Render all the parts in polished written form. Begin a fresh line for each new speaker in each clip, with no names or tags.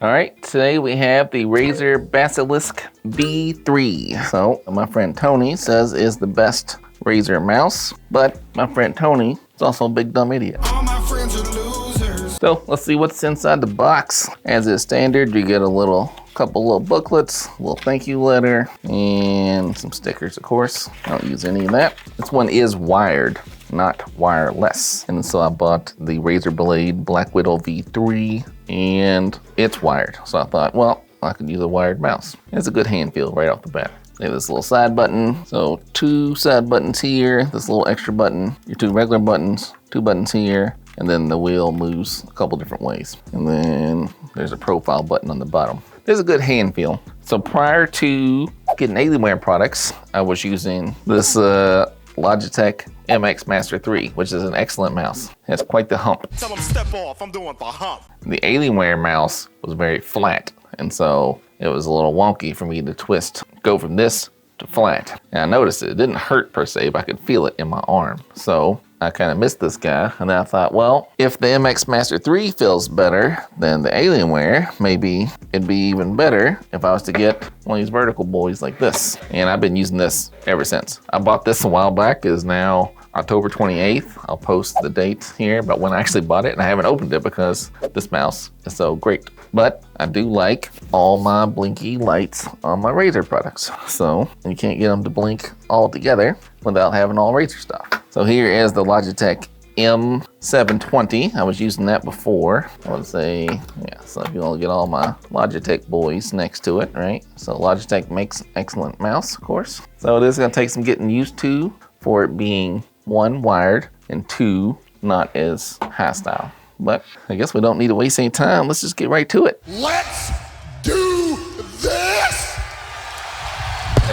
All right, today we have the Razer Basilisk V3. So my friend Tony says is the best Razer mouse, but my friend Tony is also a big dumb idiot. All my friends are losers. So let's see what's inside the box. As is standard, you get a couple little booklets, a little thank you letter, and some stickers, of course. I don't use any of that. This one is wired, not wireless. And so I bought the Razer Blade Black Widow V3, and it's wired. So I thought, well, I could use a wired mouse. It's a good hand feel right off the bat. They have this little side button. So 2 side buttons here, this little extra button, your 2 regular buttons, 2 buttons here, and then the wheel moves a couple different ways. And then there's a profile button on the bottom. There's a good hand feel. So prior to getting Alienware products, I was using this Logitech MX Master 3, which is an excellent mouse. It has quite the hump.
Tell them step off, I'm doing the hump.
The Alienware mouse was very flat, and so it was a little wonky for me to go from this to flat. And I noticed it didn't hurt per se, but I could feel it in my arm. So I kind of missed this guy, and then I thought, well, if the MX Master 3 feels better than the Alienware, maybe it'd be even better if I was to get one of these vertical boys like this. And I've been using this ever since. I bought this a while back. It is now October 28th. I'll post the date here about when I actually bought it, and I haven't opened it because this mouse is so great. But I do like all my blinky lights on my Razer products. So you can't get them to blink all together without having all Razer stuff. So here is the Logitech M720. I was using that before. I would say, yeah, so if you want to get all my Logitech boys next to it, right? So Logitech makes an excellent mouse, of course. So it is going to take some getting used to for it being 1, wired, and 2, not as hostile. But I guess we don't need to waste any time. Let's just get right to it.
Let's do this!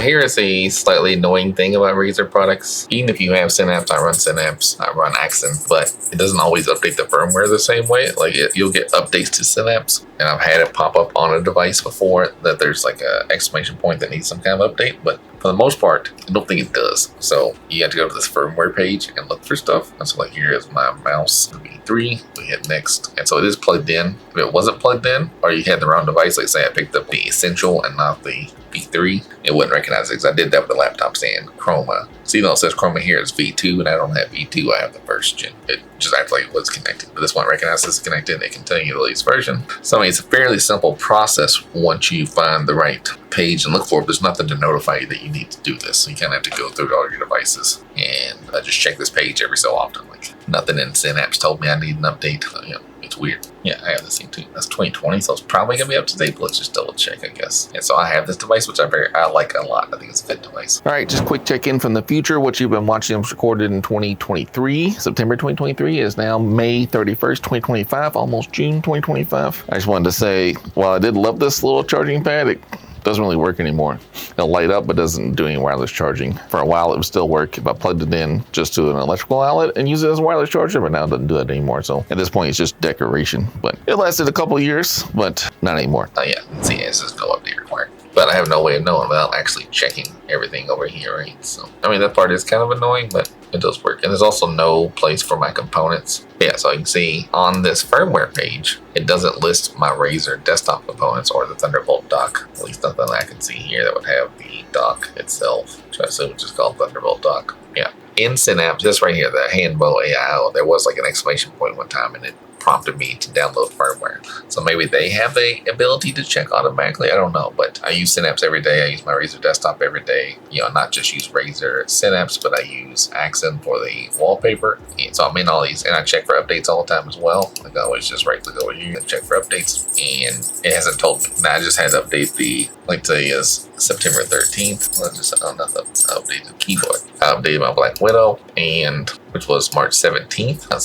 Here is a slightly annoying thing about Razer products. Even if you have Synapse, I run Synapse, I run Accent, but it doesn't always update the firmware the same way. Like you'll get updates to Synapse, and I've had it pop up on a device before that there's like an exclamation point that needs some kind of update, but for the most part, I don't think it does. So you have to go to this firmware page and look for stuff. And so like here is my mouse V3. We hit next. And so it is plugged in. If it wasn't plugged in, or you had the wrong device, like say I picked up the Essential and not the V3, it wouldn't recognize it because I did that with the laptop stand Chroma. So even though it says Chroma here, it's V2, and I don't have V2, I have the first gen. It just acts like it was connected. But this one recognizes it's connected, it can tell you the latest version. So I mean, it's a fairly simple process once you find the right page and look for it. There's nothing to notify you that you need to do this. So you kind of have to go through all your devices and just check this page every so often. Like nothing in Synapse told me I need an update. It's weird. Yeah, I have this thing too. That's 2020, so it's probably gonna be up to date, but let's just double check, I guess. And so I have this device, which I like a lot. I think it's a good device. All right, just quick check in from the future. What you've been watching was recorded in 2023. September 2023 is now May 31st, 2025, almost June 2025. I just wanted to say, while I did love this little charging pad, it doesn't really work anymore. It'll light up, but doesn't do any wireless charging. For a while, it would still work if I plugged it in just to an electrical outlet and use it as a wireless charger, but now it doesn't do that anymore. So at this point, it's just decoration. But it lasted a couple years, but not anymore. Oh yeah, see, it's just no update required. But I have no way of knowing without actually checking everything over here, right? So, I mean, that part is kind of annoying, but it does work. And there's also no place for my components. Yeah, so you can see on this firmware page, it doesn't list my Razer desktop components or the Thunderbolt dock. At least nothing I can see here that would have the dock itself, which I assume is just called Thunderbolt dock. Yeah. In Synapse, this right here, the Hanbo AIO, there was like an exclamation point one time, and it prompted me to download firmware. So maybe they have the ability to check automatically. I don't know, but I use Synapse every day. I use my Razer desktop every day. Not just use Razer Synapse, but I use Accent for the wallpaper. And so I'm in all these, and I check for updates all the time as well. Like I always just right click over here and check for updates. And it hasn't told me. Now I just had to update the, like today is September 13th. I just update the keyboard. I updated my Black Widow, and which was March 17th.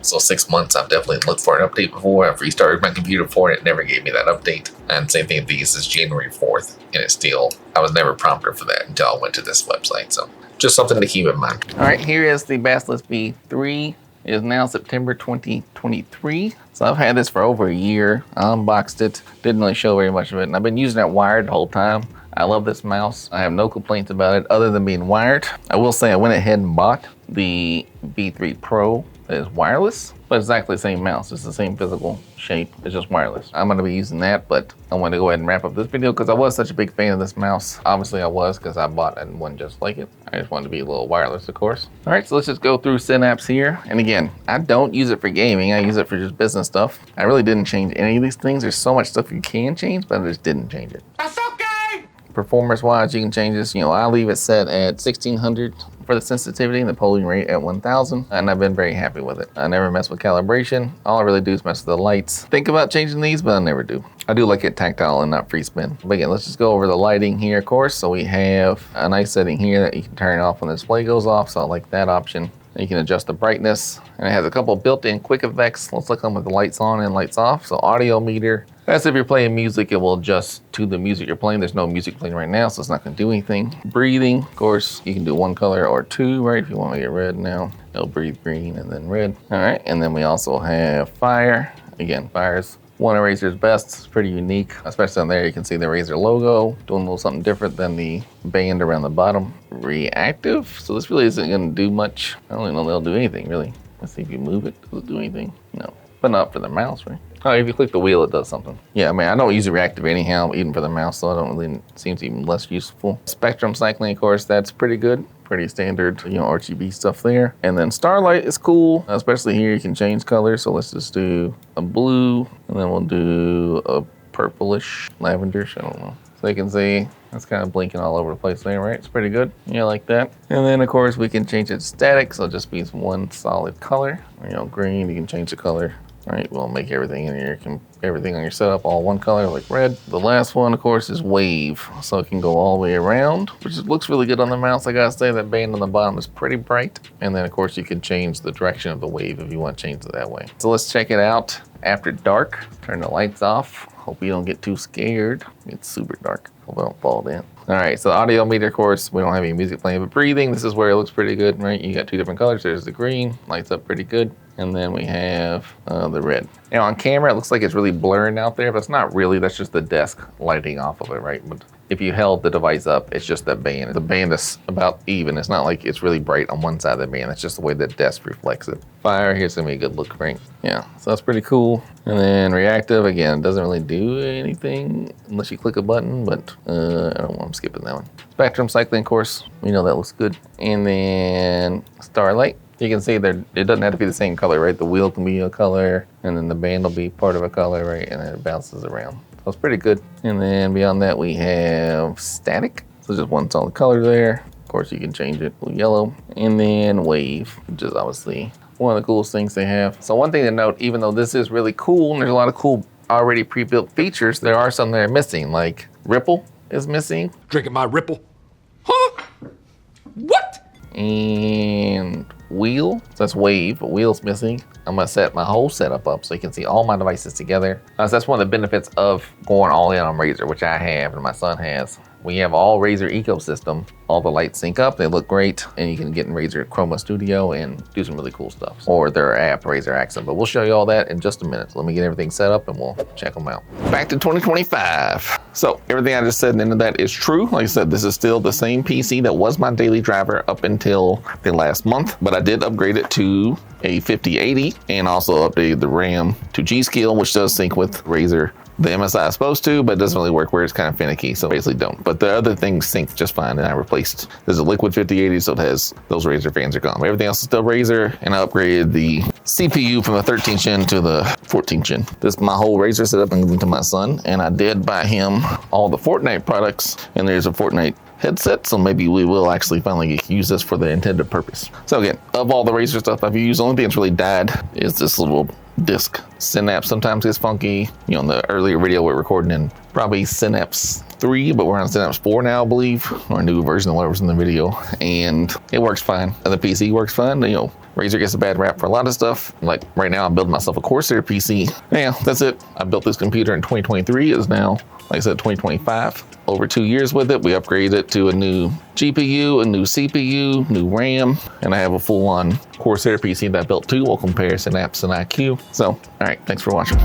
So 6 months I've definitely looked for an update before. I've restarted my computer for it. It never gave me that update. And same thing with these is January 4th. And it's still, I was never prompted for that until I went to this website. So just something to keep in mind. All right, here is the Basilisk V3. It is now September 2023. So I've had this for over a year. I unboxed it. Didn't really show very much of it. And I've been using it wired the whole time. I love this mouse. I have no complaints about it other than being wired. I will say I went ahead and bought the V3 Pro that is wireless, but it's exactly the same mouse. It's the same physical shape. It's just wireless. I'm gonna be using that, but I want to go ahead and wrap up this video because I was such a big fan of this mouse. Obviously I was, because I bought one just like it. I just wanted to be a little wireless, of course. All right, so let's just go through Synapse here. And again, I don't use it for gaming. I use it for just business stuff. I really didn't change any of these things. There's so much stuff you can change, but I just didn't change it.
That's okay.
Performance wise, you can change this. You know, I leave it set at 1600 for the sensitivity and the polling rate at 1000, and I've been very happy with it. I never mess with calibration. All I really do is mess with the lights. Think about changing these, but I never do. I do like it tactile and not free spin. But again, let's just go over the lighting here, of course. So we have a nice setting here that you can turn off when the display goes off, so I like that option. You can adjust the brightness, and it has a couple built-in quick effects. Let's look at them with the lights on and lights off. So audio meter, that's if you're playing music, it will adjust to the music you're playing. There's no music playing right now, so it's not gonna do anything. Breathing, of course, you can do one color or two, right? If you wanna get red now, it'll breathe green and then red. All right, and then we also have fire. Again, fire's one of Razer's best. It's pretty unique, especially on there. You can see the Razer logo, doing a little something different than the band around the bottom. Reactive, so this really isn't gonna do much. I don't even know they'll do anything, really. Let's see if you move it, does it do anything? No, but not for the mouse, right? Oh, if you click the wheel, it does something. Yeah, I mean, I don't use a reactive anyhow, even for the mouse, so I don't really, it seems even less useful. Spectrum cycling, of course, that's pretty good. Pretty standard, you know, RGB stuff there. And then Starlight is cool, especially here you can change colors. So let's just do a blue, and then we'll do a purplish, lavenderish, I don't know. So you can see that's kind of blinking all over the place there, right? It's pretty good. Yeah, like that. And then of course we can change it to static, so it just be one solid color. You know, green, you can change the color. All right, we'll make everything in here, everything on your setup all one color, like red. The last one, of course, is wave. So it can go all the way around, which looks really good on the mouse. I gotta say, that band on the bottom is pretty bright. And then, of course, you can change the direction of the wave if you want to change it that way. So let's check it out after dark. Turn the lights off. Hope you don't get too scared. It's super dark. Hope I don't fall down. All right, so the audio meter, of course, we don't have any music playing, but breathing, this is where it looks pretty good, right? You got two different colors. There's the green, lights up pretty good. And then we have the red. Now on camera, it looks like it's really blurring out there, but it's not really. That's just the desk lighting off of it, right? But if you held the device up, it's just that band. The band is about even. It's not like it's really bright on one side of the band. It's just the way the desk reflects it. Fire, here's gonna be a good look, right? Yeah, so that's pretty cool. And then reactive, again, it doesn't really do anything unless you click a button, but I'm skipping that one. Spectrum cycling, of course, we know that looks good. And then Starlight. You can see that it doesn't have to be the same color, right? The wheel can be a color, and then the band will be part of a color, right? And then it bounces around. So it's pretty good. And then beyond that, we have static. So just one solid color there. Of course, you can change it to yellow. And then wave, which is obviously one of the coolest things they have. So one thing to note, even though this is really cool, and there's a lot of cool already pre-built features, there are some that are missing, like ripple is missing.
Drinking my Ripple. Huh? What?
And wheel, so that's wave, but wheel's missing. I'm gonna set my whole setup up so you can see all my devices together. So that's one of the benefits of going all in on Razer, which I have and my son has. We have all Razer ecosystem. All the lights sync up, they look great, and you can get in Razer Chroma Studio and do some really cool stuff. Or their app, Razer Accent, but we'll show you all that in just a minute. So let me get everything set up and we'll check them out. Back to 2025. So everything I just said and into that is true. Like I said, this is still the same PC that was my daily driver up until the last month, but I did upgrade it to a 5080 and also updated the RAM to G.Skill, which does sync with Razer. The MSI is supposed to, but it doesn't really work where it's kind of finicky, so basically don't. But the other things sync just fine, and I replaced. There's a Liquid 5080, so it has, those Razer fans are gone. But everything else is still Razer, and I upgraded the CPU from the 13th gen to the 14th gen. This is my whole Razer setup and given to my son, and I did buy him all the Fortnite products, and there's a Fortnite headset, so maybe we will actually finally use this for the intended purpose. So again, of all the Razer stuff I've used, the only thing that's really died is this little disc. Synapse sometimes gets funky. You know, in the earlier video we're recording in probably Synapse 3, but we're on Synapse 4 now, I believe, or a new version of whatever's in the video, and it works fine. And the PC works fine. You know, Razer gets a bad rap for a lot of stuff. Like right now, I'm building myself a Corsair PC. Yeah, that's it. I built this computer in 2023. It's now, like I said, 2025. Over 2 years with it. We upgraded it to a new GPU, a new CPU, new RAM, and I have a full-on Corsair PC that I built too. We'll compare Synapse and IQ. So, all right, thanks for watching.